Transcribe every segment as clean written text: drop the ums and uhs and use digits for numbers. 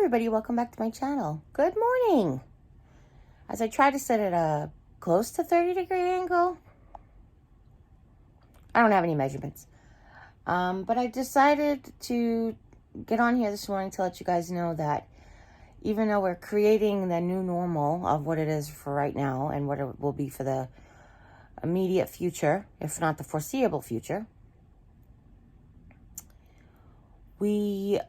everybody, welcome back to my channel. Good morning. As I try to sit at a close to 30-degree angle, I don't have any measurements. But I decided to get on here this morning to let you guys know that even though we're creating the new normal of what it is for right now and what it will be for the immediate future, if not the foreseeable future, we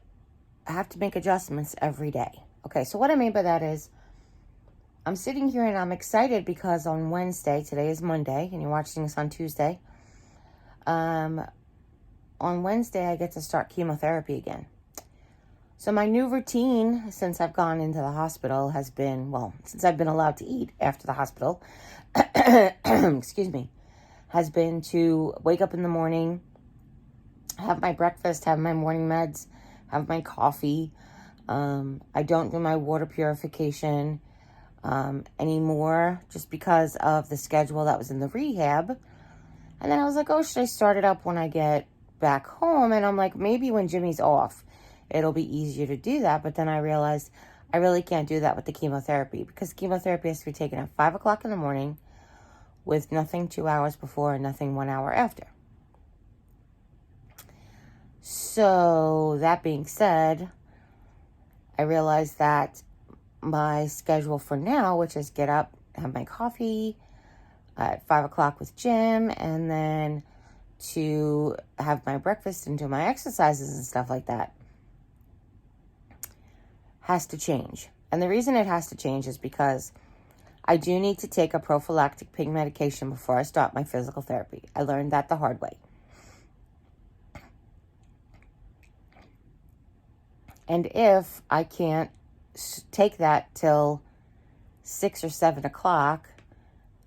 have to make adjustments every day. Okay, so what I mean by that is I'm sitting here and I'm excited because on Wednesday, today is Monday, and you're watching this on Tuesday. On Wednesday, I get to start chemotherapy again. So my new routine since I've gone into the hospital has been, since I've been allowed to eat after the hospital, excuse me, has been to wake up in the morning, have my breakfast, have my morning meds, have my coffee. I don't do my water purification anymore just because of the schedule that was in the rehab. And then I was like, oh, should I start it up when I get back home? And I'm like, maybe when Jimmy's off, it'll be easier to do that. But then I realized I really can't do that with the chemotherapy because chemotherapy has to be taken at 5 o'clock in the morning with nothing 2 hours before and nothing 1 hour after. So that being said, I realized that my schedule for now, which is get up, have my coffee at 5 o'clock with Jim, and then to have my breakfast and do my exercises and stuff like that, has to change. And the reason it has to change is because I do need to take a prophylactic pain medication before I start my physical therapy. I learned that the hard way. And if I can't take that till 6 or 7 o'clock,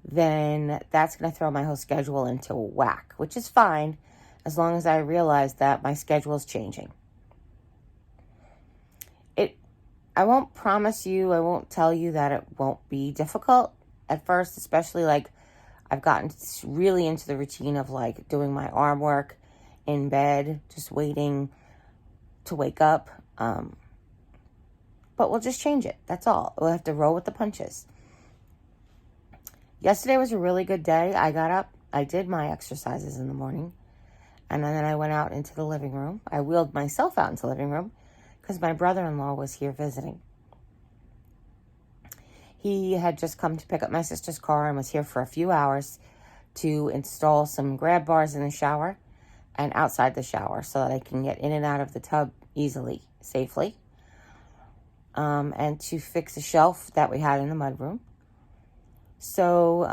then that's going to throw my whole schedule into whack, which is fine as long as I realize that my schedule is changing. I won't promise you, I won't tell you that it won't be difficult at first, especially like I've gotten really into the routine of like doing my arm work in bed, just waiting to wake up. But we'll just change it. That's all. We'll have to roll with the punches. Yesterday was a really good day. I got up, I did my exercises in the morning, and then I went out into the living room. I wheeled myself out into the living room because my brother-in-law was here visiting. He had just come to pick up my sister's car and was here for a few hours to install some grab bars in the shower and outside the shower so that I can get in and out of the tub easily, safely. And to fix a shelf that we had in the mudroom. So,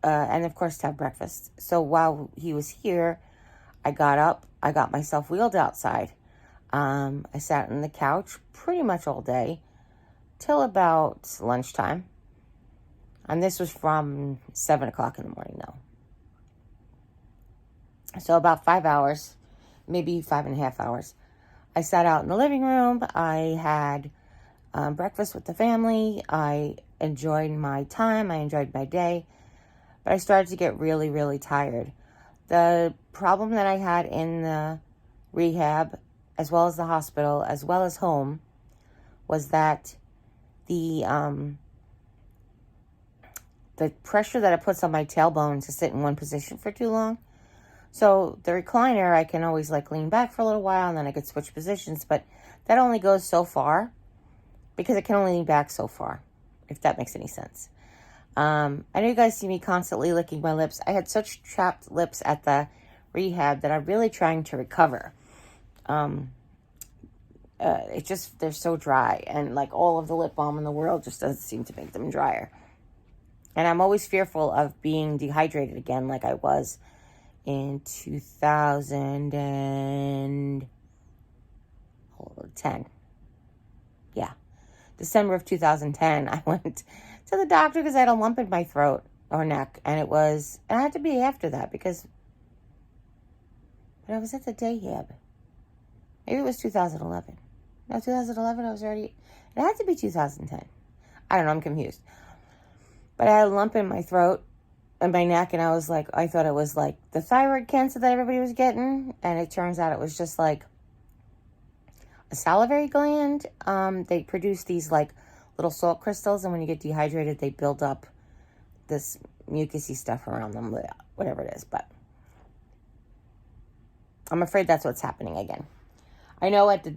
and of course to have breakfast. So while he was here, I got up, I got myself wheeled outside. I sat on the couch pretty much all day till about lunchtime. And this was from 7 o'clock in the morning now. So about 5 hours, maybe 5.5 hours. I sat out in the living room. I had breakfast with the family. I enjoyed my time. I enjoyed my day. But I started to get really, really tired. The problem that I had in the rehab, as well as the hospital, as well as home, was that the pressure that it puts on my tailbone to sit in one position for too long. So the recliner, I can always like lean back for a little while and then I could switch positions, but that only goes so far because it can only lean back so far, if that makes any sense. I know you guys see me constantly licking my lips. I had such chapped lips at the rehab that I'm really trying to recover. They're so dry, and like all of the lip balm in the world just doesn't seem to make them drier. And I'm always fearful of being dehydrated again like I was in 2010. Yeah. December of 2010, I went to the doctor because I had a lump in my throat or neck. And it had to be after that but I was at the dayhab. Maybe it was 2011. No, 2011, it had to be 2010. I don't know, I'm confused. But I had a lump in my throat and my neck, and I thought it was like the thyroid cancer that everybody was getting, and it turns out it was just like salivary gland. They produce these like little salt crystals, and when you get dehydrated, they build up this mucusy stuff around them, whatever it is. But I'm afraid that's what's happening again. I know at the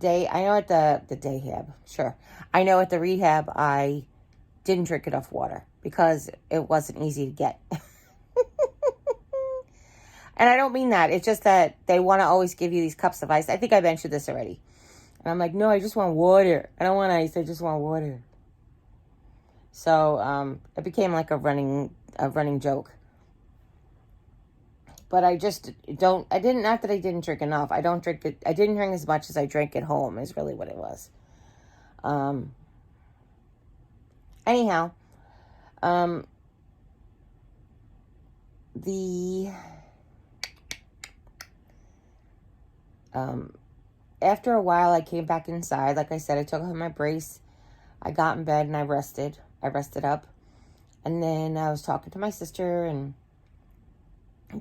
rehab, I didn't drink enough water because it wasn't easy to get. And I don't mean that. It's just that they want to always give you these cups of ice. I think I mentioned this already. And I'm like, no, I just want water. I don't want ice. I just want water. So it became like a running joke. But I just don't, not that I didn't drink enough. I didn't drink as much as I drank at home is really what it was. Anyhow, after a while, I came back inside. Like I said, I took off my brace. I got in bed and I rested. I rested up. And then I was talking to my sister and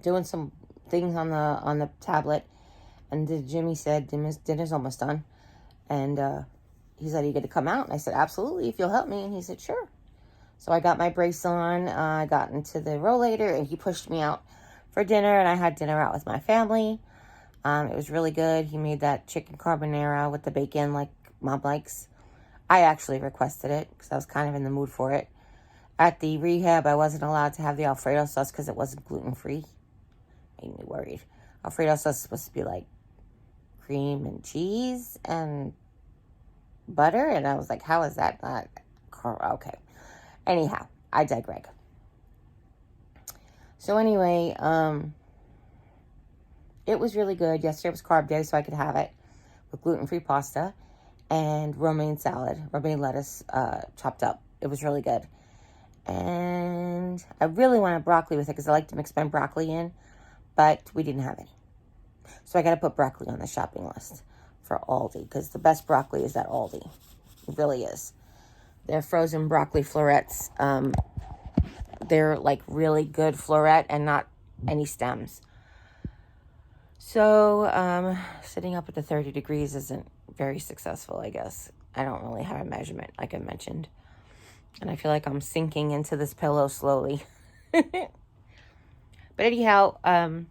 doing some things on the tablet. And Jimmy said, dinner's almost done. And he said, are you going to come out? And I said, absolutely, if you'll help me. And he said, sure. So I got my brace on. I got into the rollator and he pushed me out for dinner. And I had dinner out with my family. It was really good. He made that chicken carbonara with the bacon like Mom likes. I actually requested it because I was kind of in the mood for it. At the rehab, I wasn't allowed to have the Alfredo sauce because it wasn't gluten-free. Made me worried. Alfredo sauce is supposed to be like cream and cheese and butter. And I was like, how is that not? Okay. Anyhow, I digress. So anyway, it was really good. Yesterday was carb day, so I could have it with gluten-free pasta and romaine salad, romaine lettuce chopped up. It was really good. And I really wanted broccoli with it because I like to mix my broccoli in, but we didn't have any. So I got to put broccoli on the shopping list for Aldi because the best broccoli is at Aldi. It really is. They're frozen broccoli florets. They're like really good floret and not any stems. So, sitting up at the 30 degrees isn't very successful, I guess. I don't really have a measurement, like I mentioned. And I feel like I'm sinking into this pillow slowly. But anyhow, and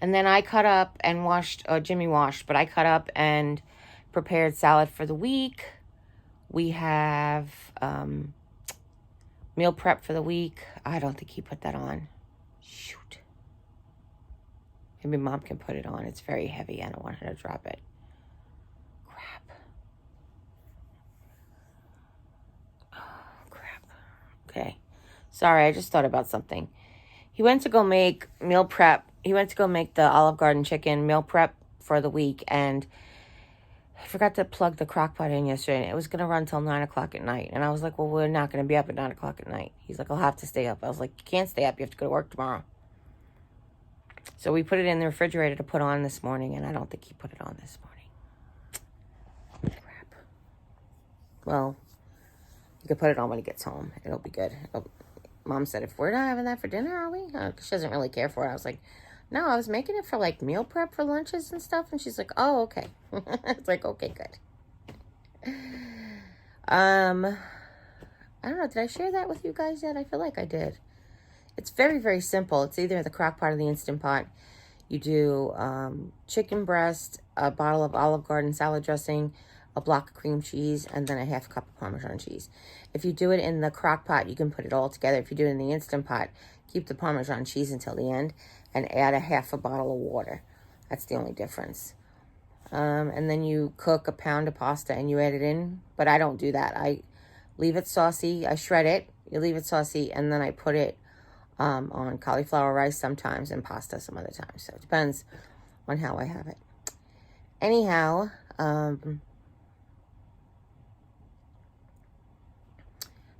then I cut up and Jimmy washed, but I cut up and prepared salad for the week. We have meal prep for the week. I don't think he put that on. Shoot. Maybe Mom can put it on. It's very heavy. I don't want her to drop it. Crap. Oh, crap. Okay. Sorry, I just thought about something. He went to go make meal prep. He went to go make the Olive Garden chicken meal prep for the week. And I forgot to plug the crock pot in yesterday. And it was going to run till 9 o'clock at night. And I was like, well, we're not going to be up at 9 o'clock at night. He's like, I'll have to stay up. I was like, you can't stay up. You have to go to work tomorrow. So we put it in the refrigerator to put on this morning, and I don't think he put it on this morning. Crap. Well, you can put it on when he gets home. It'll be good. Mom said, if we're not having that for dinner, are we? She doesn't really care for it. I was like, no, I was making it for, like, meal prep for lunches and stuff. And she's like, oh, okay. It's like, okay, good. I don't know. Did I share that with you guys yet? I feel like I did. It's very, very simple. It's either the crock pot or the Instant Pot. You do chicken breast, a bottle of Olive Garden salad dressing, a block of cream cheese, and then a half cup of Parmesan cheese. If you do it in the crock pot, you can put it all together. If you do it in the Instant Pot, keep the Parmesan cheese until the end and add a half a bottle of water. That's the only difference. And then you cook a pound of pasta and you add it in. But I don't do that. I leave it saucy. I shred it. You leave it saucy, and then I put it on cauliflower rice sometimes and pasta some other times. So it depends on how I have it. Anyhow,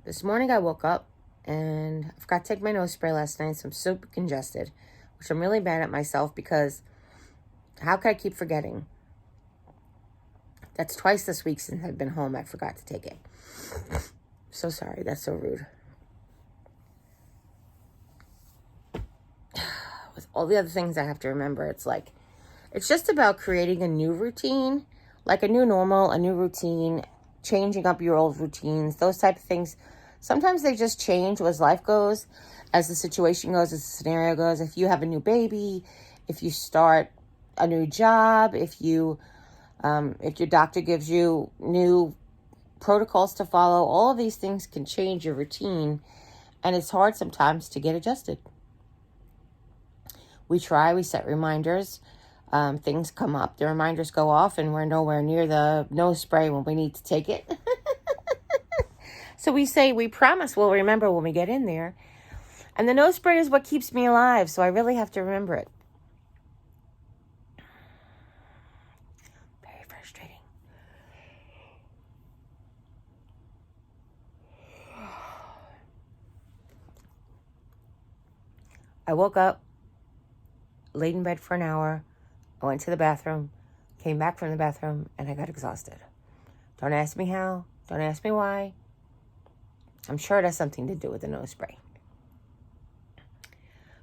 this morning I woke up and I forgot to take my nose spray last night, so I'm super congested, which I'm really mad at myself because how could I keep forgetting? That's twice this week since I've been home. I forgot to take it. So sorry. That's so rude. With all the other things I have to remember, it's just about creating a new routine like a new normal, a new routine, changing up your old routines, those type of things. Sometimes they just change as life goes, as the situation goes, as the scenario goes. If you have a new baby, if you start a new job, if your doctor gives you new protocols to follow, all of these things can change your routine, and it's hard sometimes to get adjusted. We set reminders. Things come up, the reminders go off, and we're nowhere near the nose spray when we need to take it. So we promise we'll remember when we get in there. And the nose spray is what keeps me alive, so I really have to remember it. Very frustrating. I woke up, laid in bed for an hour, I went to the bathroom, came back from the bathroom, and I got exhausted. Don't ask me how, don't ask me why. I'm sure it has something to do with the nose spray.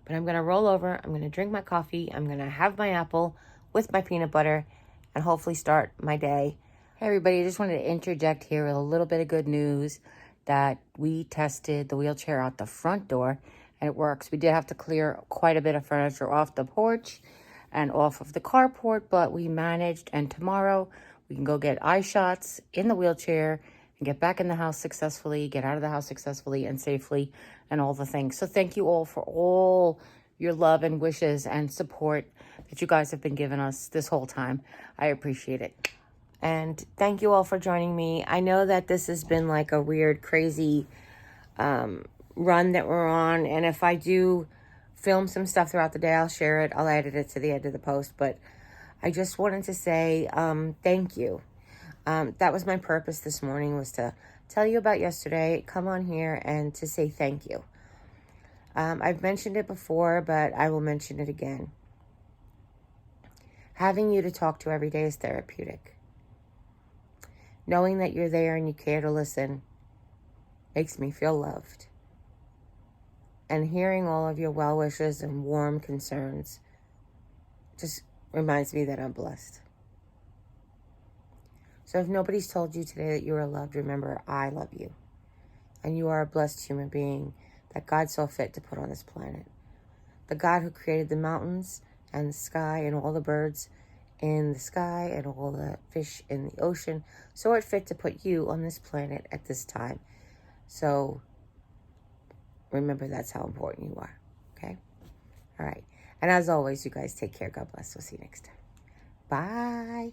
But I'm going to roll over, I'm going to drink my coffee, I'm going to have my apple with my peanut butter, and hopefully start my day. Hey everybody, I just wanted to interject here with a little bit of good news that we tested the wheelchair out the front door, and it works. We did have to clear quite a bit of furniture off the porch and off of the carport, but we managed, and tomorrow we can go get eye shots in the wheelchair and get back in the house successfully, get out of the house successfully and safely, and all the things. So thank you all for all your love and wishes and support that you guys have been giving us this whole time. I appreciate it. And thank you all for joining me. I know that this has been like a weird, crazy run that we're on. And if I do film some stuff throughout the day, I'll share it. I'll edit it to the end of the post. But I just wanted to say thank you. That was my purpose this morning, was to tell you about yesterday, come on here, and to say thank you. I've mentioned it before, but I will mention it again. Having you to talk to every day is therapeutic. Knowing that you're there and you care to listen makes me feel loved. And hearing all of your well wishes and warm concerns just reminds me that I'm blessed. So if nobody's told you today that you are loved, remember, I love you. And you are a blessed human being that God saw fit to put on this planet. The God who created the mountains and the sky and all the birds in the sky and all the fish in the ocean saw it fit to put you on this planet at this time. So remember, that's how important you are. Okay? All right. And as always, you guys take care. God bless. We'll see you next time. Bye.